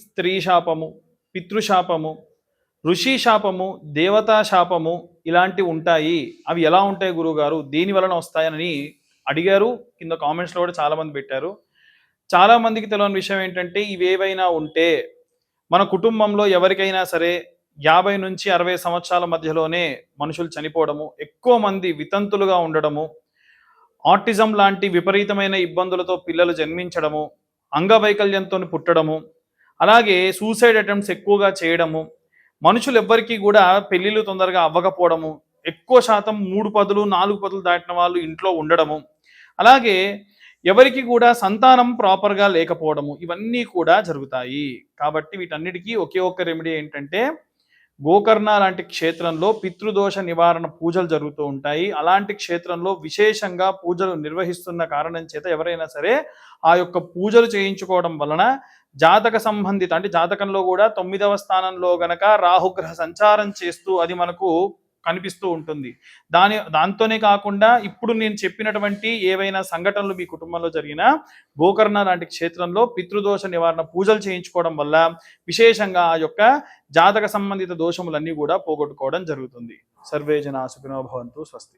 స్త్రీ శాపము, పితృశాపము, ఋషి శాపము, దేవతా శాపము ఇలాంటివి ఉంటాయి. అవి ఎలా ఉంటాయి గురువుగారు, దీని వలన వస్తాయని అడిగారు. కింద కామెంట్స్లో కూడా చాలామంది పెట్టారు. చాలామందికి తెలియని విషయం ఏంటంటే, ఇవేవైనా ఉంటే మన కుటుంబంలో ఎవరికైనా సరే 50 నుంచి 60 సంవత్సరాల మధ్యలోనే మనుషులు చనిపోవడము, ఎక్కువ మంది వితంతులుగా ఉండడము, ఆటిజం లాంటి విపరీతమైన ఇబ్బందులతో పిల్లలు జన్మించడము, అంగవైకల్యంతో పుట్టడము, అలాగే సూసైడ్ అటెంప్ట్స్ ఎక్కువగా చేయడము, మనుషులు ఎవ్వరికీ కూడా పెళ్ళిళ్ళు తొందరగా అవ్వకపోవడము, ఎక్కువ శాతం 3 పదులు 4 పదులు దాటిన వాళ్ళు ఇంట్లో ఉండడము, అలాగే ఎవరికి కూడా సంతానం ప్రాపర్గా లేకపోవడము, ఇవన్నీ కూడా జరుగుతాయి. కాబట్టి వీటన్నిటికీ ఒకే ఒక్క రెమెడీ ఏంటంటే, గోకర్ణ లాంటి క్షేత్రంలో పితృదోష నివారణ పూజలు జరుగుతూ ఉంటాయి. అలాంటి క్షేత్రంలో విశేషంగా పూజలు నిర్వహిస్తున్న కారణం చేత ఎవరైనా సరే ఆ యొక్క పూజలు చేయించుకోవడం వలన జాతక సంబంధిత, అంటే జాతకంలో కూడా 9వ స్థానంలో గనక రాహుగ్రహ సంచారం చేస్తూ అది మనకు కనిపిస్తూ ఉంటుంది. దాంతోనే కాకుండా ఇప్పుడు నేను చెప్పినటువంటి ఏవైనా సంఘటనలు మీ కుటుంబంలో జరిగినా గోకర్ణ లాంటి క్షేత్రంలో పితృదోష నివారణ పూజలు చేయించుకోవడం వల్ల విశేషంగా ఆ యొక్క జాతక సంబంధిత దోషములన్నీ కూడా పోగొట్టుకోవడం జరుగుతుంది. సర్వే జనా సుఖినో భవంతు. స్వస్తి.